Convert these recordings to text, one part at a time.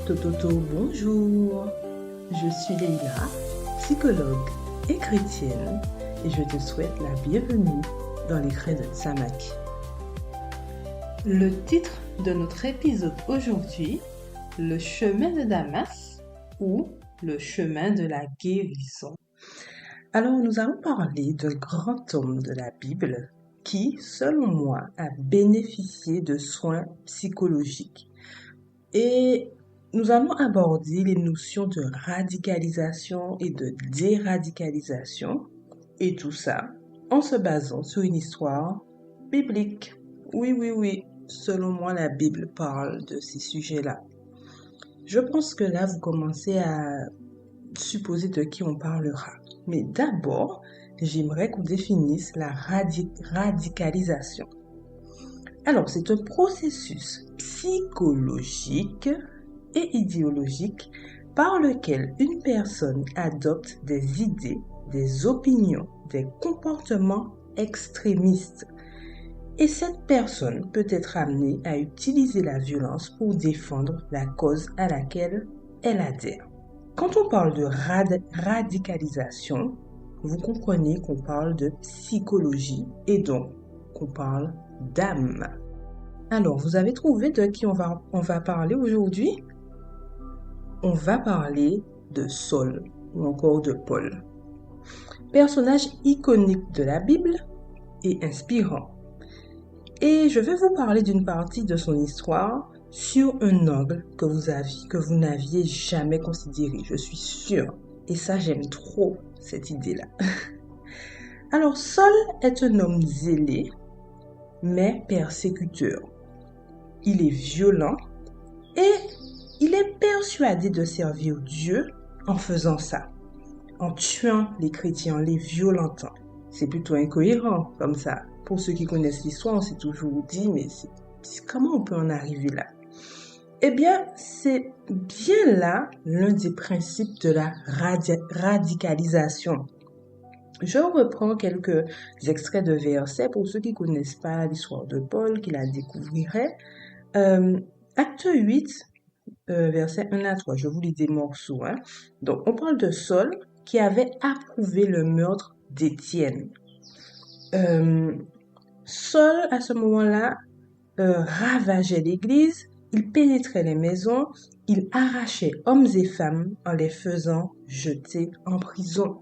Tototo, bonjour. Je suis Leïla, psychologue et chrétienne, et je te souhaite la bienvenue dans les crêts de Tsamaki. Le titre de notre épisode aujourd'hui, le chemin de Damas ou le chemin de la guérison. Alors, nous allons parler d'un grand homme de la Bible qui, selon moi, a bénéficié de soins psychologiques. Et nous allons aborder les notions de radicalisation et de déradicalisation, et tout ça en se basant sur une histoire biblique. Oui, selon moi, la Bible parle de ces sujets-là. Je pense que là, vous commencez à supposer de qui on parlera. Mais d'abord, j'aimerais qu'on définisse la radicalisation. Alors, c'est un processus psychologique et idéologique par lequel une personne adopte des idées, des opinions, des comportements extrémistes. Et cette personne peut être amenée à utiliser la violence pour défendre la cause à laquelle elle adhère. Quand on parle de radicalisation, vous comprenez qu'on parle de psychologie et donc qu'on parle d'âme. Alors, vous avez trouvé de qui on va parler aujourd'hui? On va parler de Saul ou encore de Paul. Personnage iconique de la Bible et inspirant. Et je vais vous parler d'une partie de son histoire sur un angle que vous n'aviez jamais considéré, je suis sûre. Et ça, j'aime trop cette idée-là. Alors, Saul est un homme zélé, mais persécuteur. Il est violent et il est persuadé de servir Dieu en faisant ça, en tuant les chrétiens, en les violentant. C'est plutôt incohérent comme ça. Pour ceux qui connaissent l'histoire, on s'est toujours dit, mais comment on peut en arriver là? Eh bien, c'est bien là l'un des principes de la radicalisation. Je reprends quelques extraits de versets pour ceux qui ne connaissent pas l'histoire de Paul, qui la découvriraient. Acte 8, versets 1 à 3, je vous lis des morceaux. Donc, on parle de Saul qui avait approuvé le meurtre d'Étienne. Saul, à ce moment-là, ravageait l'église, il pénétrait les maisons, il arrachait hommes et femmes en les faisant jeter en prison.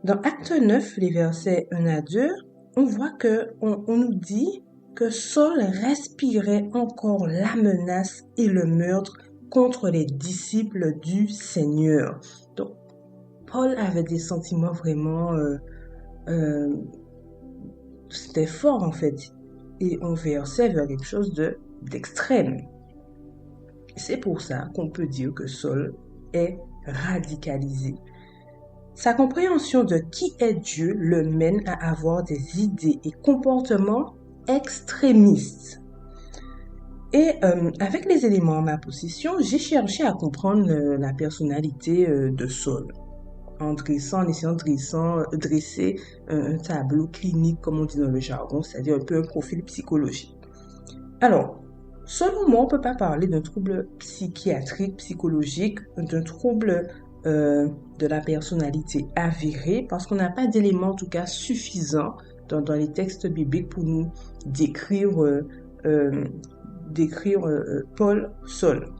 Dans Acte 9, les versets 1 à 2, on voit on nous dit que Saul respirait encore la menace et le meurtre contre les disciples du Seigneur. Donc, Paul avait des sentiments vraiment... c'était fort en fait. Et on versait vers quelque chose d'extrême. C'est pour ça qu'on peut dire que Saul est radicalisé. Sa compréhension de qui est Dieu le mène à avoir des idées et comportements extrémistes. Et avec les éléments en ma possession, j'ai cherché à comprendre la personnalité de Saul. En essayant de dresser un tableau clinique, comme on dit dans le jargon, c'est-à-dire un peu un profil psychologique. Alors, selon moi, on ne peut pas parler d'un trouble psychiatrique, psychologique, d'un trouble de la personnalité avérée, parce qu'on n'a pas d'éléments, en tout cas, suffisants dans les textes bibliques pour nous décrire Paul Saul.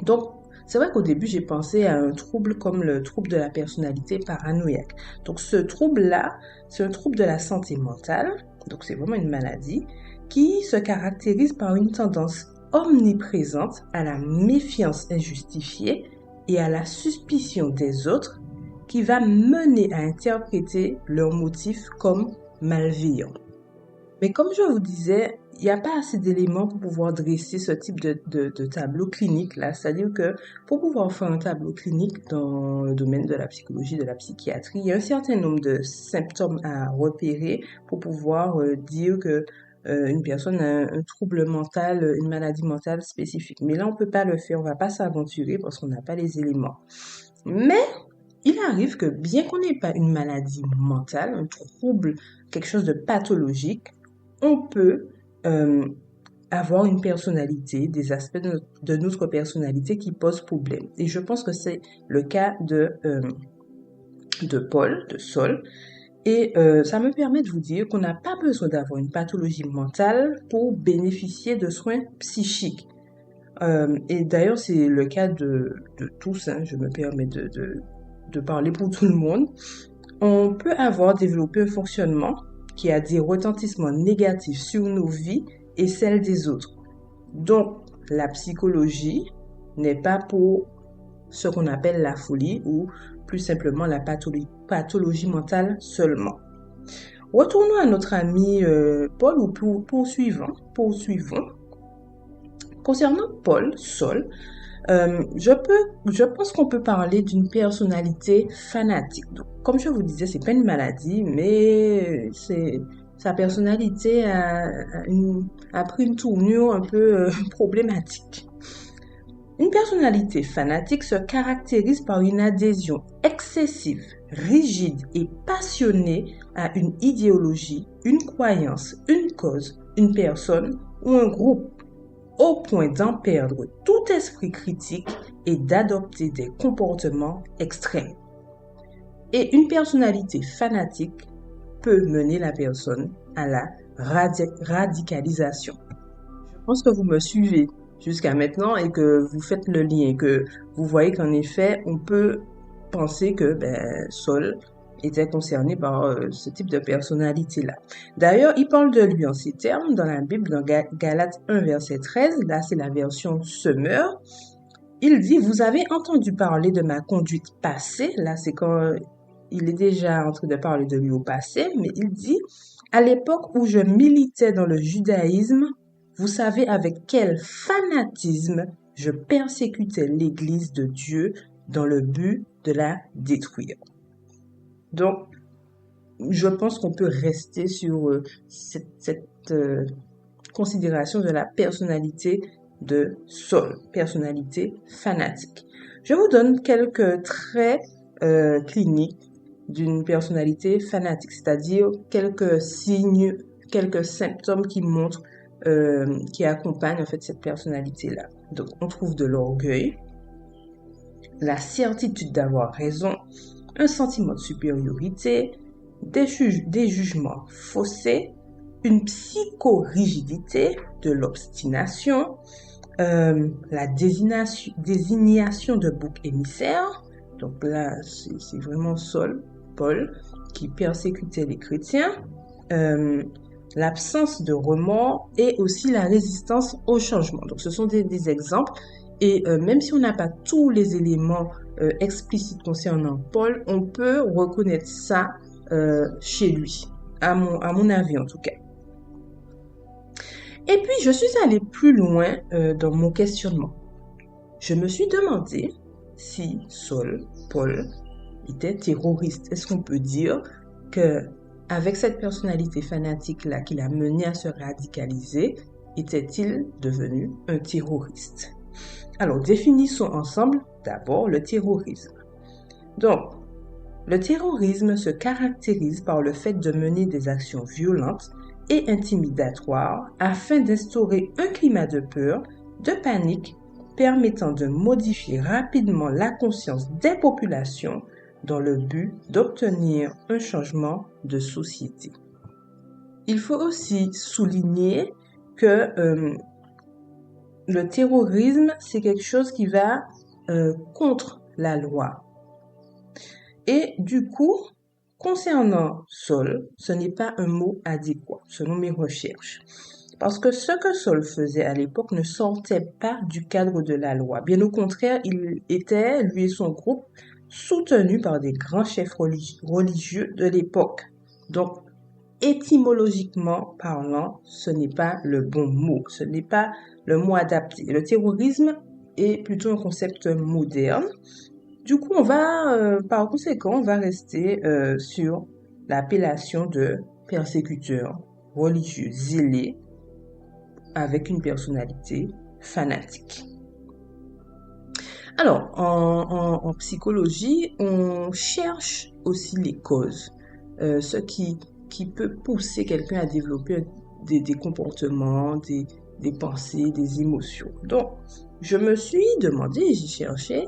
Donc, c'est vrai qu'au début, j'ai pensé à un trouble comme le trouble de la personnalité paranoïaque. Donc, ce trouble-là, c'est un trouble de la santé mentale, donc c'est vraiment une maladie, qui se caractérise par une tendance omniprésente à la méfiance injustifiée et à la suspicion des autres qui va mener à interpréter leurs motifs comme malveillants. Mais comme je vous disais, il n'y a pas assez d'éléments pour pouvoir dresser ce type de tableau clinique là. C'est-à-dire que pour pouvoir faire un tableau clinique dans le domaine de la psychologie, de la psychiatrie, il y a un certain nombre de symptômes à repérer pour pouvoir dire que une personne a un trouble mental, une maladie mentale spécifique. Mais là, on ne peut pas le faire, on ne va pas s'aventurer parce qu'on n'a pas les éléments. Mais il arrive que bien qu'on n'ait pas une maladie mentale, un trouble, quelque chose de pathologique, on peut avoir une personnalité, des aspects de notre personnalité qui posent problème. Et je pense que c'est le cas de Paul, de Saul. Et ça me permet de vous dire qu'on n'a pas besoin d'avoir une pathologie mentale pour bénéficier de soins psychiques. Et d'ailleurs, c'est le cas de tous, hein, je me permets de parler pour tout le monde. On peut avoir développé un fonctionnement qui a des retentissements négatifs sur nos vies et celles des autres. Donc, la psychologie n'est pas pour ce qu'on appelle la folie ou plus simplement la pathologie mentale seulement. Retournons à notre ami Paul ou poursuivons. Concernant Paul, Saul, je pense qu'on peut parler d'une personnalité fanatique. Donc, comme je vous disais, c'est pas une maladie, mais sa personnalité a pris une tournure un peu problématique. Une personnalité fanatique se caractérise par une adhésion excessive, rigide et passionnée à une idéologie, une croyance, une cause, une personne ou un groupe, au point d'en perdre tout esprit critique et d'adopter des comportements extrêmes. Et une personnalité fanatique peut mener la personne à la radicalisation. Je pense que vous me suivez jusqu'à maintenant et que vous faites le lien, que vous voyez qu'en effet, on peut penser que Saul était concerné par ce type de personnalité-là. D'ailleurs, il parle de lui en ces termes dans la Bible, dans Galates 1, verset 13, là c'est la version Semeur. Il dit, vous avez entendu parler de ma conduite passée, là c'est quand il est déjà en train de parler de lui au passé, mais il dit, à l'époque où je militais dans le judaïsme, vous savez avec quel fanatisme je persécutais l'Église de Dieu dans le but de la détruire. Donc, je pense qu'on peut rester sur cette considération de la personnalité de Saul, personnalité fanatique. Je vous donne quelques traits cliniques d'une personnalité fanatique, c'est-à-dire quelques signes, quelques symptômes qui montrent qui accompagne en fait cette personnalité-là. Donc, on trouve de l'orgueil, la certitude d'avoir raison, un sentiment de supériorité, des jugements faussés, une psychorigidité, de l'obstination, la désignation de bouc émissaire. Donc là, c'est vraiment Saul, Paul, qui persécutait les chrétiens. L'absence de remords et aussi la résistance au changement. Donc, ce sont des exemples. Et même si on n'a pas tous les éléments explicites concernant Paul, on peut reconnaître ça chez lui, à mon avis en tout cas. Et puis, je suis allée plus loin dans mon questionnement. Je me suis demandé si Saul, Paul, était terroriste. Est-ce qu'on peut dire que avec cette personnalité fanatique-là qui l'a mené à se radicaliser, était-il devenu un terroriste? Alors, définissons ensemble d'abord le terrorisme. Donc, le terrorisme se caractérise par le fait de mener des actions violentes et intimidatoires afin d'instaurer un climat de peur, de panique, permettant de modifier rapidement la conscience des populations dans le but d'obtenir un changement de société. Il faut aussi souligner que le terrorisme, c'est quelque chose qui va contre la loi. Et du coup, concernant Saul, ce n'est pas un mot adéquat, selon mes recherches. Parce que ce que Saul faisait à l'époque ne sortait pas du cadre de la loi. Bien au contraire, il était, lui et son groupe, soutenu par des grands chefs religieux de l'époque. Donc, étymologiquement parlant, ce n'est pas le bon mot, ce n'est pas le mot adapté. Le terrorisme est plutôt un concept moderne. Du coup, par conséquent, on va rester sur l'appellation de persécuteur religieux zélé avec une personnalité fanatique. Alors, en psychologie, on cherche aussi les causes, ce qui peut pousser quelqu'un à développer des comportements, des pensées, des émotions. Donc, je me suis demandé, j'ai cherché,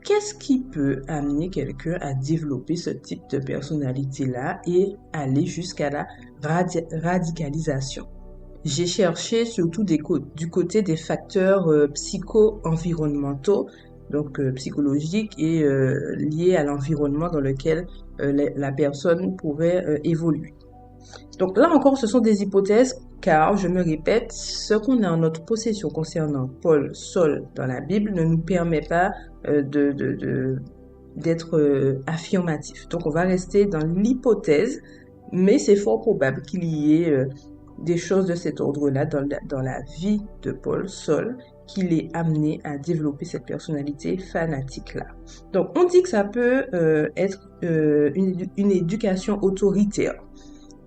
qu'est-ce qui peut amener quelqu'un à développer ce type de personnalité-là et aller jusqu'à la radicalisation? J'ai cherché surtout du côté des facteurs psycho-environnementaux, donc psychologiques et liés à l'environnement dans lequel la personne pourrait évoluer. Donc là encore, ce sont des hypothèses, car, je me répète, ce qu'on a en notre possession concernant Paul, Saul dans la Bible ne nous permet pas d'être affirmatif. Donc on va rester dans l'hypothèse, mais c'est fort probable qu'il y ait des choses de cet ordre-là dans la vie de Paul, Saul, qui l'ait amené à développer cette personnalité fanatique-là. Donc on dit que ça peut être une éducation autoritaire.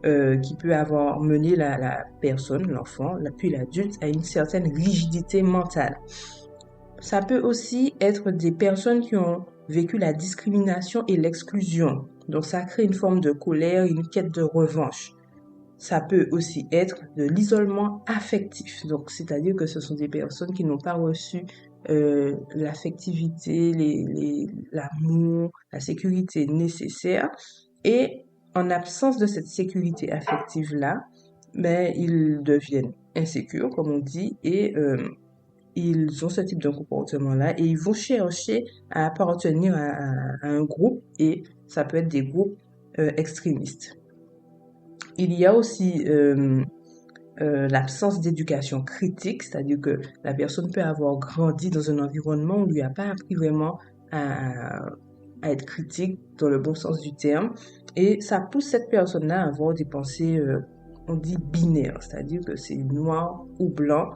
Qui peut avoir mené la personne, l'enfant, puis l'adulte, à une certaine rigidité mentale. Ça peut aussi être des personnes qui ont vécu la discrimination et l'exclusion. Donc ça crée une forme de colère, une quête de revanche. Ça peut aussi être de l'isolement affectif. Donc c'est-à-dire que ce sont des personnes qui n'ont pas reçu l'affectivité, l'amour, la sécurité nécessaire, et en absence de cette sécurité affective-là, ils deviennent insécures, comme on dit, et ils ont ce type de comportement-là, et ils vont chercher à appartenir à un groupe, et ça peut être des groupes extrémistes. Il y a aussi l'absence d'éducation critique, c'est-à-dire que la personne peut avoir grandi dans un environnement où on ne lui a pas appris vraiment à être critique dans le bon sens du terme, et ça pousse cette personne-là à avoir des pensées, on dit binaires, c'est-à-dire que c'est noir ou blanc,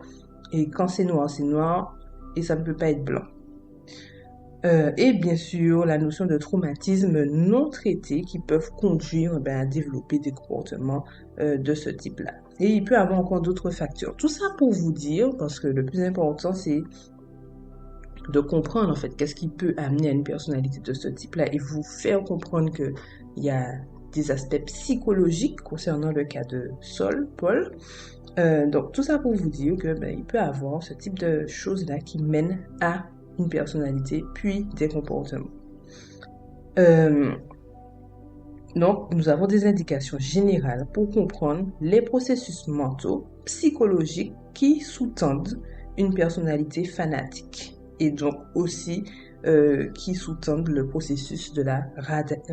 et quand c'est noir, et ça ne peut pas être blanc. Et bien sûr, la notion de traumatisme non traité qui peuvent conduire à développer des comportements de ce type-là. Et il peut y avoir encore d'autres facteurs. Tout ça pour vous dire, parce que le plus important, c'est de comprendre en fait qu'est-ce qui peut amener à une personnalité de ce type-là et vous faire comprendre qu'il y a des aspects psychologiques concernant le cas de Saul, Paul. Donc tout ça pour vous dire que il peut avoir ce type de choses-là qui mènent à une personnalité puis des comportements. Donc nous avons des indications générales pour comprendre les processus mentaux, psychologiques qui sous-tendent une personnalité fanatique, et donc aussi qui sous-tendent le processus de la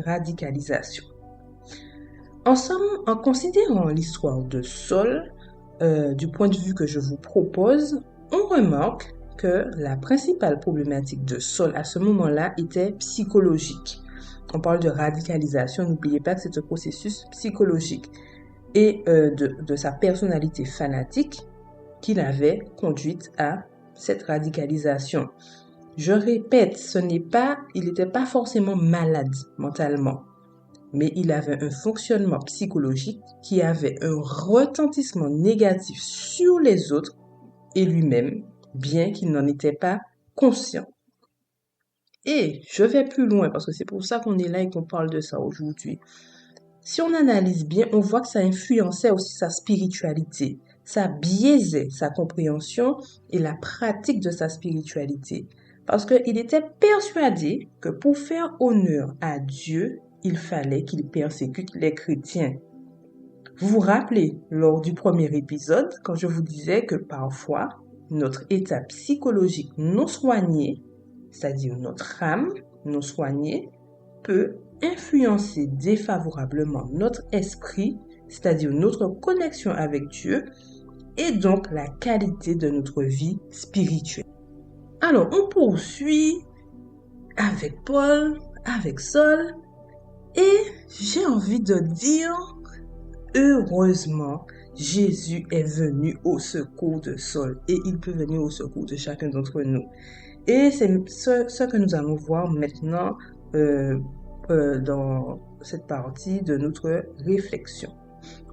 radicalisation. En somme, en considérant l'histoire de Saul, du point de vue que je vous propose, on remarque que la principale problématique de Saul à ce moment-là était psychologique. On parle de radicalisation, n'oubliez pas que c'est un processus psychologique, et de sa personnalité fanatique qui l'avait conduite à cette radicalisation. Je répète, il n'était pas forcément malade mentalement, mais il avait un fonctionnement psychologique qui avait un retentissement négatif sur les autres et lui-même, bien qu'il n'en était pas conscient. Et je vais plus loin parce que c'est pour ça qu'on est là et qu'on parle de ça aujourd'hui. Si on analyse bien, on voit que ça influençait aussi sa spiritualité. Ça biaisait sa compréhension et la pratique de sa spiritualité. Parce qu'il était persuadé que pour faire honneur à Dieu, il fallait qu'il persécute les chrétiens. Vous vous rappelez, lors du premier épisode, quand je vous disais que parfois, notre état psychologique non soigné, c'est-à-dire notre âme non soignée, peut influencer défavorablement notre esprit, c'est-à-dire notre connexion avec Dieu, et donc la qualité de notre vie spirituelle. Alors, on poursuit avec Paul, avec Saul, et j'ai envie de dire, heureusement, Jésus est venu au secours de Saul, et il peut venir au secours de chacun d'entre nous. Et c'est ce que nous allons voir maintenant dans cette partie de notre réflexion.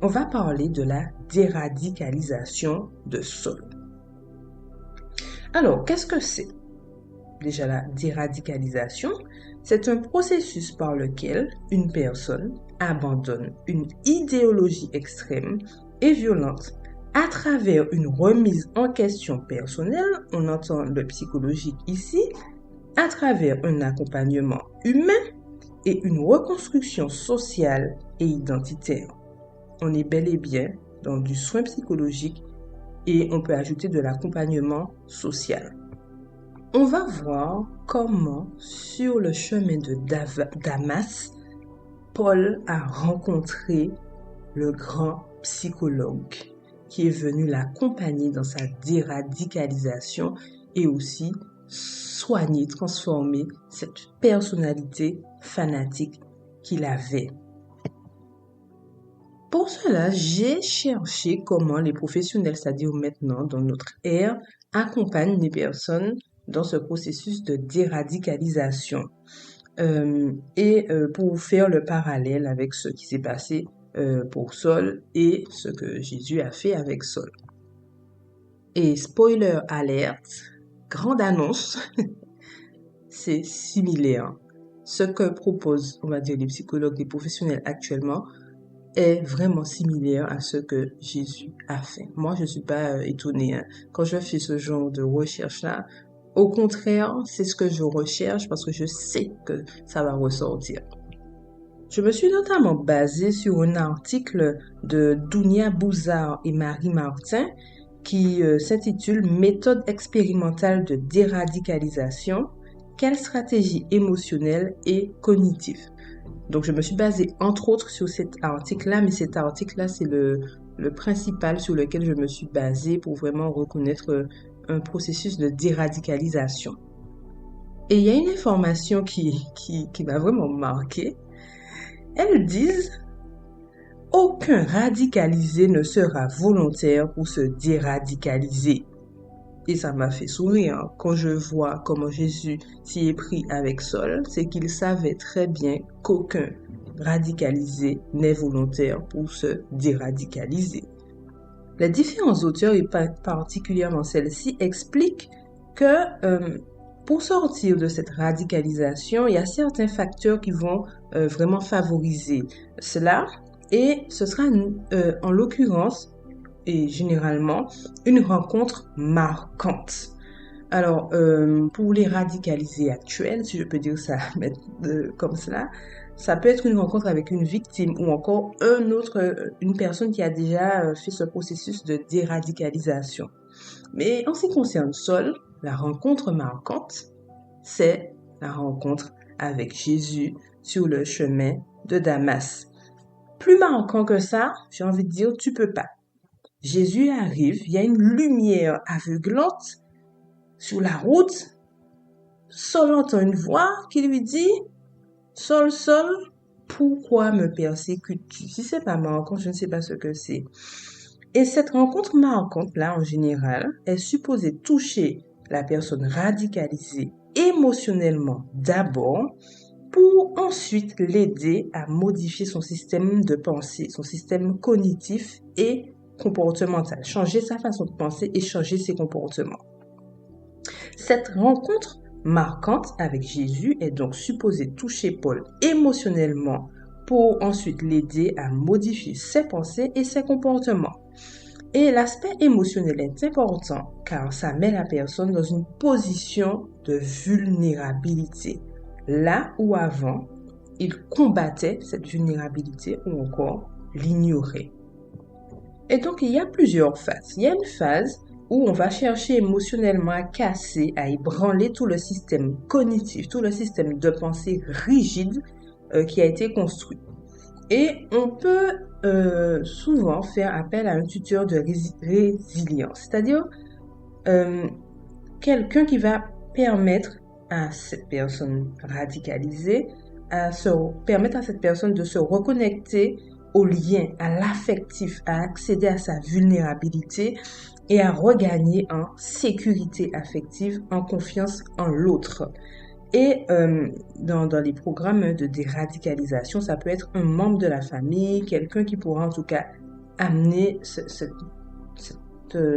On va parler de la déradicalisation de Saul. Alors, qu'est-ce que c'est? Déjà, la déradicalisation, c'est un processus par lequel une personne abandonne une idéologie extrême et violente à travers une remise en question personnelle, on entend le psychologique ici, à travers un accompagnement humain et une reconstruction sociale et identitaire. On est bel et bien dans du soin psychologique et on peut ajouter de l'accompagnement social. On va voir comment, sur le chemin de Damas, Paul a rencontré le grand psychologue qui est venu l'accompagner dans sa déradicalisation et aussi soigner, transformer cette personnalité fanatique qu'il avait. Pour cela, j'ai cherché comment les professionnels, c'est-à-dire maintenant dans notre ère, accompagnent les personnes dans ce processus de déradicalisation. Pour faire le parallèle avec ce qui s'est passé pour Saul et ce que Jésus a fait avec Saul. Et spoiler alert, grande annonce, c'est similaire. Ce que proposent, on va dire, les psychologues, les professionnels actuellement, est vraiment similaire à ce que Jésus a fait. Moi, je ne suis pas étonnée. Quand je fais ce genre de recherche-là, au contraire, c'est ce que je recherche parce que je sais que ça va ressortir. Je me suis notamment basée sur un article de Dounia Bouzard et Marie Martin qui s'intitule « Méthode expérimentale de déradicalisation, quelle stratégie émotionnelle et cognitive ?» Donc, je me suis basée entre autres sur cet article-là, mais cet article-là, c'est le principal sur lequel je me suis basée pour vraiment reconnaître un processus de déradicalisation. Et il y a une information qui m'a vraiment marquée. Elles disent « Aucun radicalisé ne sera volontaire pour se déradicaliser. » Et ça m'a fait sourire quand je vois comment Jésus s'y est pris avec Saul, c'est qu'il savait très bien qu'aucun radicalisé n'est volontaire pour se déradicaliser. Les différents auteurs, et particulièrement celle-ci, expliquent que pour sortir de cette radicalisation, il y a certains facteurs qui vont vraiment favoriser cela, et ce sera en l'occurrence et généralement une rencontre marquante. Alors, pour les radicalisés actuels, si je peux dire ça comme cela, ça peut être une rencontre avec une victime ou encore une personne qui a déjà fait ce processus de déradicalisation. Mais en ce qui concerne Saul, la rencontre marquante, c'est la rencontre avec Jésus sur le chemin de Damas. Plus marquant que ça, j'ai envie de dire, tu peux pas. Jésus arrive, il y a une lumière aveuglante sur la route. Saul entend une voix qui lui dit « Saul, Saul, pourquoi me persécutes-tu » Si c'est pas marquant, je ne sais pas ce que c'est. Et cette rencontre marquante-là, en général, est supposée toucher la personne radicalisée émotionnellement d'abord, pour ensuite l'aider à modifier son système de pensée, son système cognitif et comportemental, changer sa façon de penser et changer ses comportements. Cette rencontre marquante avec Jésus est donc supposée toucher Paul émotionnellement pour ensuite l'aider à modifier ses pensées et ses comportements. Et l'aspect émotionnel est important car ça met la personne dans une position de vulnérabilité. Là où avant, il combattait cette vulnérabilité ou encore l'ignorait. Et donc, il y a plusieurs phases. Il y a une phase où on va chercher émotionnellement à casser, à ébranler tout le système cognitif, tout le système de pensée rigide qui a été construit. Et on peut souvent faire appel à un tuteur de résilience, c'est-à-dire quelqu'un qui va permettre à cette personne radicalisée, permettre à cette personne de se reconnecter au lien, à l'affectif, à accéder à sa vulnérabilité et à regagner en sécurité affective, en confiance en l'autre. Et dans les programmes de déradicalisation, ça peut être un membre de la famille, quelqu'un qui pourra en tout cas amener cette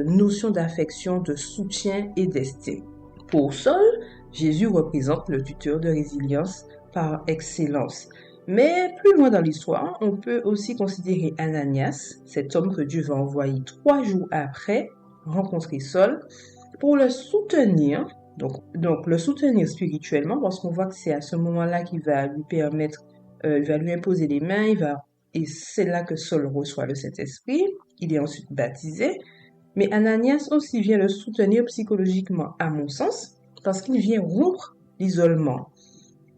notion d'affection, de soutien et d'estime. Pour Saul, Jésus représente le tuteur de résilience par excellence. Mais plus loin dans l'histoire, on peut aussi considérer Ananias, cet homme que Dieu va envoyer 3 jours après rencontrer Saul, pour le soutenir, donc le soutenir spirituellement, parce qu'on voit que c'est à ce moment-là qu'il va lui permettre, il va lui imposer les mains, et c'est là que Saul reçoit le Saint-Esprit, il est ensuite baptisé. Mais Ananias aussi vient le soutenir psychologiquement, à mon sens, parce qu'il vient rompre l'isolement.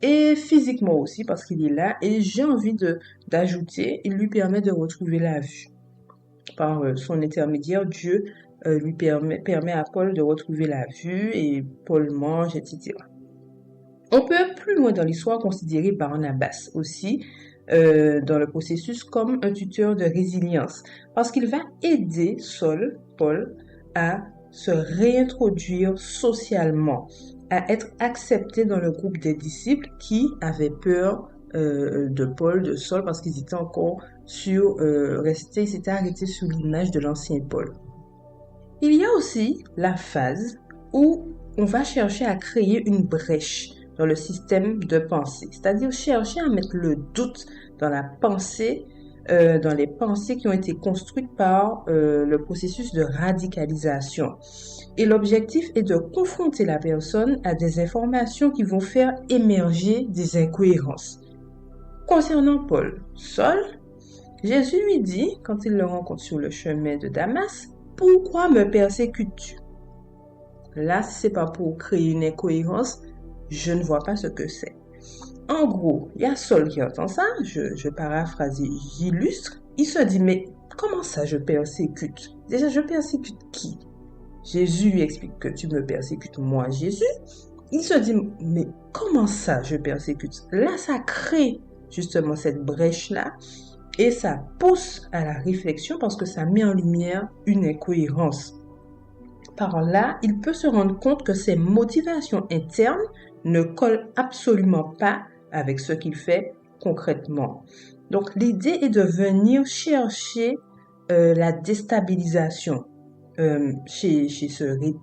Et physiquement aussi, parce qu'il est là, et j'ai envie d'ajouter, il lui permet de retrouver la vue. Par son intermédiaire, Dieu lui permet à Paul de retrouver la vue, et Paul mange, etc. On peut plus loin dans l'histoire considérer Barnabas aussi dans le processus comme un tuteur de résilience, parce qu'il va aider Paul, à se réintroduire socialement, à être accepté dans le groupe des disciples qui avaient peur de Paul, de Saul, parce qu'ils étaient encore ils s'étaient arrêtés sur l'image de l'ancien Paul. Il y a aussi la phase où on va chercher à créer une brèche dans le système de pensée, c'est-à-dire chercher à mettre le doute dans la pensée, dans les pensées qui ont été construites par le processus de radicalisation. Et l'objectif est de confronter la personne à des informations qui vont faire émerger des incohérences. Concernant Saul, Jésus lui dit, quand il le rencontre sur le chemin de Damas, « Pourquoi me persécutes-tu » Là, si c'est pas pour créer une incohérence, je ne vois pas ce que c'est. En gros, il y a Saul qui entend ça, je paraphrase, j'illustre. Il se dit, mais comment ça je persécute? Déjà, je persécute qui? Jésus lui explique que tu me persécutes, moi, Jésus. Il se dit, mais comment ça je persécute? Là, ça crée justement cette brèche-là et ça pousse à la réflexion parce que ça met en lumière une incohérence. Par là, il peut se rendre compte que ses motivations internes ne collent absolument pas avec ce qu'il fait concrètement. Donc, l'idée est de venir chercher la déstabilisation chez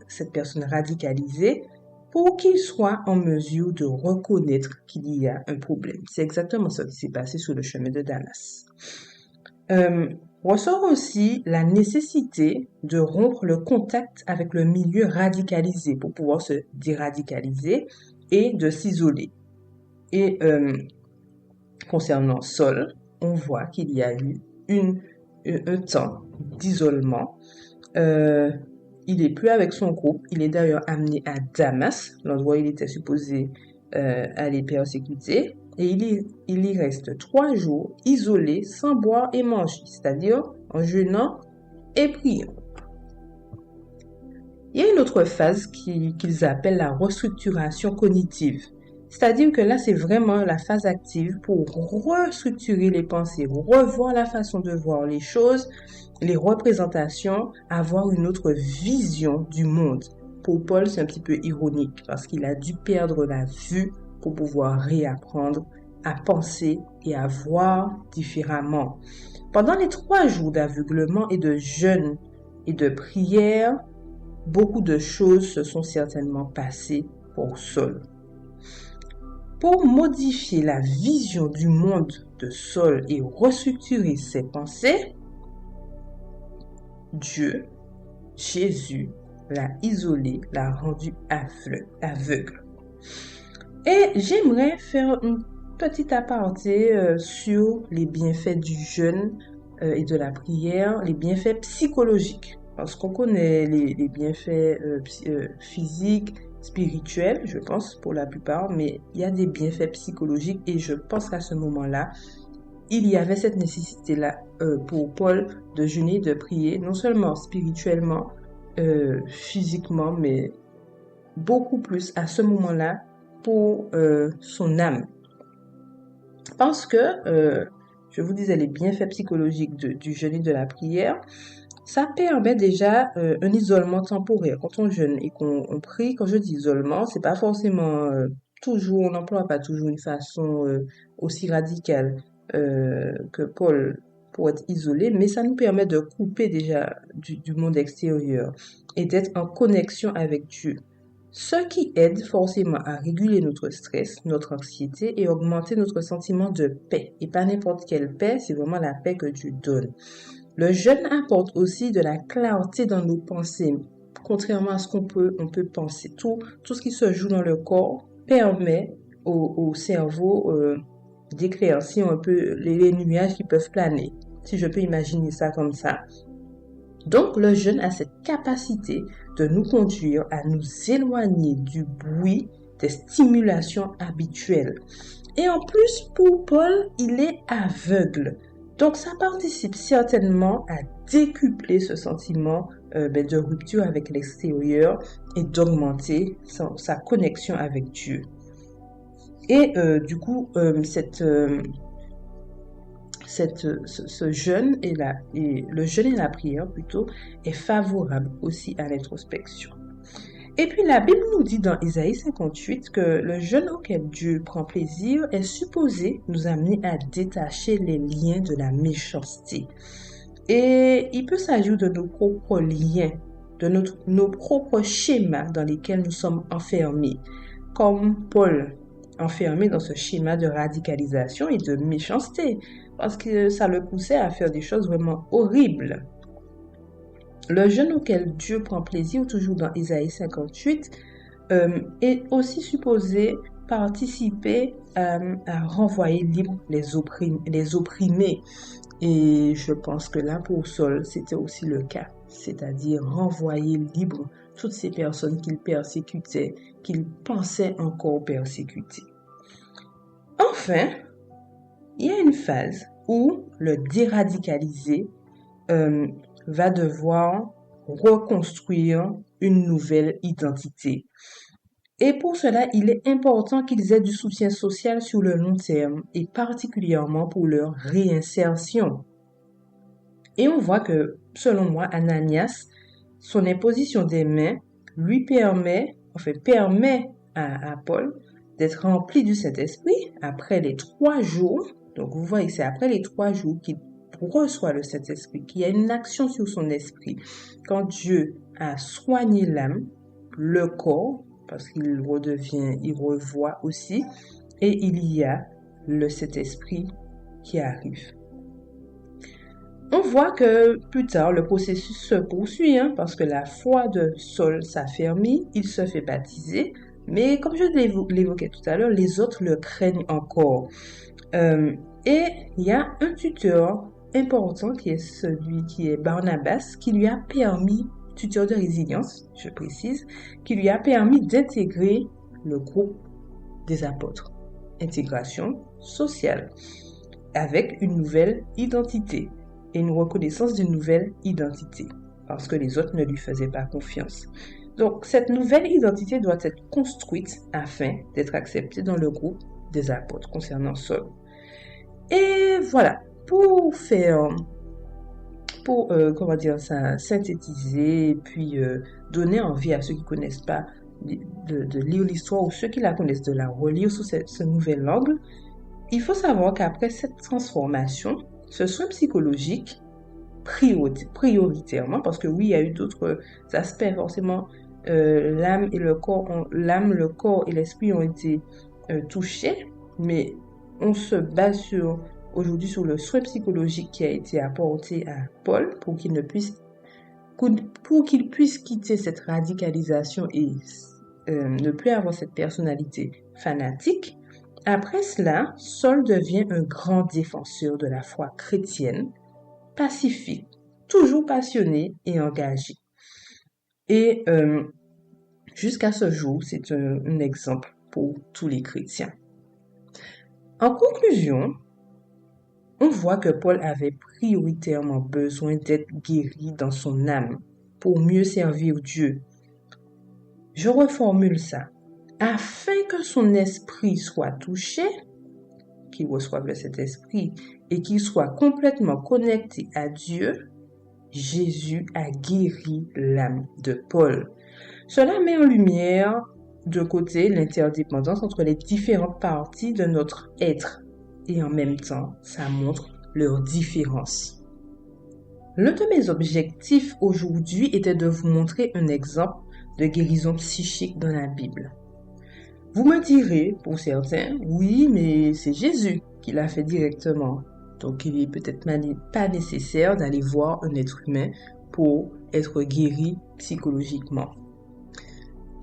cette personne radicalisée pour qu'il soit en mesure de reconnaître qu'il y a un problème. C'est exactement ce qui s'est passé sur le chemin de Damas. Ressort aussi la nécessité de rompre le contact avec le milieu radicalisé pour pouvoir se déradicaliser et de s'isoler. Et concernant Saul, on voit qu'il y a eu un temps d'isolement. Il est plus avec son groupe. Il est d'ailleurs amené à Damas, l'endroit où il était supposé aller persécuter. Et il y reste 3 jours isolé, sans boire et manger, c'est-à-dire en jeûnant et priant. Il y a une autre phase qu'ils appellent la restructuration cognitive. C'est-à-dire que là, c'est vraiment la phase active pour restructurer les pensées, revoir la façon de voir les choses, les représentations, avoir une autre vision du monde. Pour Paul, c'est un petit peu ironique parce qu'il a dû perdre la vue pour pouvoir réapprendre à penser et à voir différemment. Pendant les 3 jours d'aveuglement et de jeûne et de prière, beaucoup de choses se sont certainement passées pour Saul. Pour modifier la vision du monde de Saul et restructurer ses pensées, Dieu, Jésus, l'a isolé, l'a rendu aveugle. Et j'aimerais faire une petite aparté sur les bienfaits du jeûne et de la prière, les bienfaits psychologiques. Parce qu'on connaît les bienfaits physiques, spirituels, je pense, pour la plupart, mais il y a des bienfaits psychologiques et je pense qu'à ce moment-là, il y avait cette nécessité-là pour Paul de jeûner, de prier, non seulement spirituellement, physiquement, mais beaucoup plus à ce moment-là pour son âme. Parce que, je vous disais, les bienfaits psychologiques du jeûne et de la prière, ça permet déjà un isolement temporaire. Quand on jeûne et qu'on prie, quand je dis isolement, c'est pas forcément toujours, on n'emploie pas toujours une façon aussi radicale que Paul pour être isolé, mais ça nous permet de couper déjà du monde extérieur et d'être en connexion avec Dieu. ce qui aide forcément à réguler notre stress, notre anxiété et augmenter notre sentiment de paix. Et pas n'importe quelle paix, c'est vraiment la paix que Dieu donne. Le jeûne apporte aussi de la clarté dans nos pensées. Contrairement à ce on peut penser, tout ce qui se joue dans le corps permet au cerveau d'éclaircir un peu les nuages qui peuvent planer, si je peux imaginer ça comme ça. Donc, le jeûne a cette capacité de nous conduire à nous éloigner du bruit des stimulations habituelles. Et en plus, pour Paul, il est aveugle. Donc, ça participe certainement à décupler ce sentiment de rupture avec l'extérieur et d'augmenter sa connexion avec Dieu. Et du coup, ce jeûne le jeûne et la prière plutôt est favorable aussi à l'introspection. Et puis la Bible nous dit dans Isaïe 58 que le jeûne auquel Dieu prend plaisir est supposé nous amener à détacher les liens de la méchanceté. Et il peut s'agir de nos propres liens, de nos propres schémas dans lesquels nous sommes enfermés, comme Paul, enfermé dans ce schéma de radicalisation et de méchanceté, parce que ça le poussait à faire des choses vraiment horribles. Le jeûne auquel Dieu prend plaisir, toujours dans Isaïe 58, est aussi supposé participer à renvoyer libre les opprimés. Et je pense que là, pour Saul, c'était aussi le cas. C'est-à-dire renvoyer libre toutes ces personnes qu'il persécutait, qu'il pensait encore persécuter. Enfin, il y a une phase où le déradicalisé va devoir reconstruire une nouvelle identité. Et pour cela, il est important qu'ils aient du soutien social sur le long terme et particulièrement pour leur réinsertion. Et on voit que, selon moi, Ananias, son imposition des mains lui permet à Paul d'être rempli du Saint-Esprit après les 3 jours. Donc vous voyez, c'est après les 3 jours qu'il reçoit le Saint-Esprit, qu'il y a une action sur son esprit. Quand Dieu a soigné l'âme, le corps, parce qu'il revoit aussi, et il y a le Saint-Esprit qui arrive. On voit que plus tard, le processus se poursuit, parce que la foi de Saul s'affermit, il se fait baptiser, mais comme je l'évoquais tout à l'heure, les autres le craignent encore. Et il y a un tuteur important qui est Barnabas, qui lui a permis, tuteur de résilience, je précise, qui lui a permis d'intégrer le groupe des apôtres. Intégration sociale, avec une nouvelle identité et une reconnaissance d'une nouvelle identité, parce que les autres ne lui faisaient pas confiance. Donc, cette nouvelle identité doit être construite afin d'être acceptée dans le groupe des apôtres concernant Saul. Et voilà, pour synthétiser et puis donner envie à ceux qui ne connaissent pas de lire l'histoire ou ceux qui la connaissent de la relire sous ce nouvel angle, il faut savoir qu'après cette transformation, ce soin psychologique, prioritairement, parce que oui, il y a eu d'autres aspects, forcément, l'âme, le corps et l'esprit ont été touchés, mais on se base aujourd'hui sur le soin psychologique qui a été apporté à Paul pour qu'il puisse quitter cette radicalisation et ne plus avoir cette personnalité fanatique. Après cela, Saul devient un grand défenseur de la foi chrétienne, pacifique, toujours passionné et engagé. Et jusqu'à ce jour, c'est un exemple pour tous les chrétiens. En conclusion, on voit que Paul avait prioritairement besoin d'être guéri dans son âme pour mieux servir Dieu. Je reformule ça. Afin que son esprit soit touché, qu'il reçoive le Saint-Esprit et qu'il soit complètement connecté à Dieu, Jésus a guéri l'âme de Paul. Cela met en lumière de côté l'interdépendance entre les différentes parties de notre être et en même temps, ça montre leurs différences. L'un de mes objectifs aujourd'hui était de vous montrer un exemple de guérison psychique dans la Bible. Vous me direz, pour certains, oui, mais c'est Jésus qui l'a fait directement. Donc, il est peut-être pas nécessaire d'aller voir un être humain pour être guéri psychologiquement.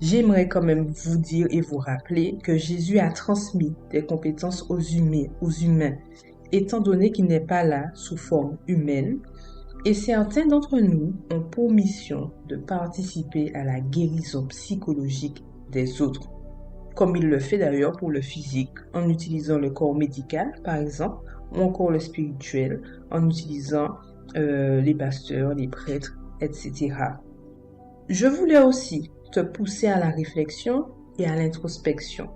J'aimerais quand même vous dire et vous rappeler que Jésus a transmis des compétences aux humains, étant donné qu'il n'est pas là sous forme humaine, et certains d'entre nous ont pour mission de participer à la guérison psychologique des autres, comme il le fait d'ailleurs pour le physique, en utilisant le corps médical, par exemple, ou encore le spirituel, en utilisant les pasteurs, les prêtres, etc. Je voulais aussi te pousser à la réflexion et à l'introspection,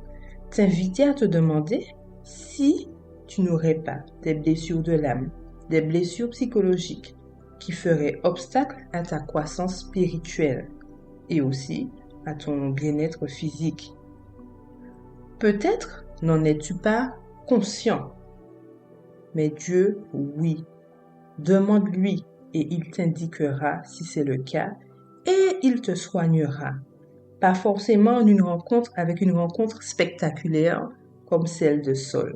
t'inviter à te demander si tu n'aurais pas des blessures de l'âme, des blessures psychologiques qui feraient obstacle à ta croissance spirituelle et aussi à ton bien-être physique. Peut-être n'en es-tu pas conscient, mais Dieu, oui. Demande-lui et il t'indiquera si c'est le cas et il te soignera. Pas forcément avec une rencontre spectaculaire comme celle de Saul,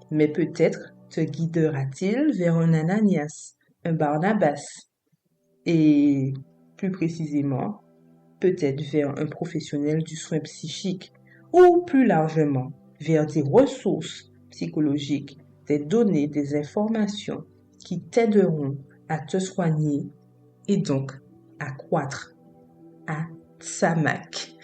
mais peut-être te guidera-t-il vers un Ananias, un Barnabas, et plus précisément, peut-être vers un professionnel du soin psychique, ou plus largement, vers des ressources psychologiques, des données, des informations qui t'aideront à te soigner et donc à croître, à Tsamak.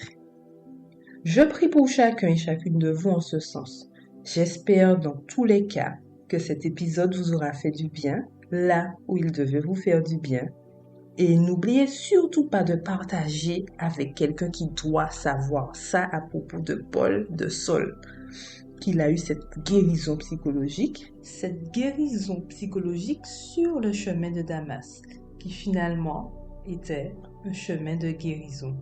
Je prie pour chacun et chacune de vous en ce sens. J'espère dans tous les cas que cet épisode vous aura fait du bien, là où il devait vous faire du bien. Et n'oubliez surtout pas de partager avec quelqu'un qui doit savoir ça à propos de Paul, de Saul, qu'il a eu cette guérison psychologique sur le chemin de Damas, qui finalement était un chemin de guérison.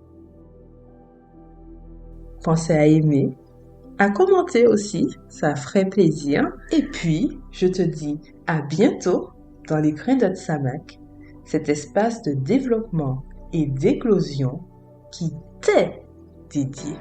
Pensez à aimer, à commenter aussi, ça ferait plaisir. Et puis, je te dis à bientôt dans les Grains de Tsamak, cet espace de développement et d'éclosion qui t'est dédié.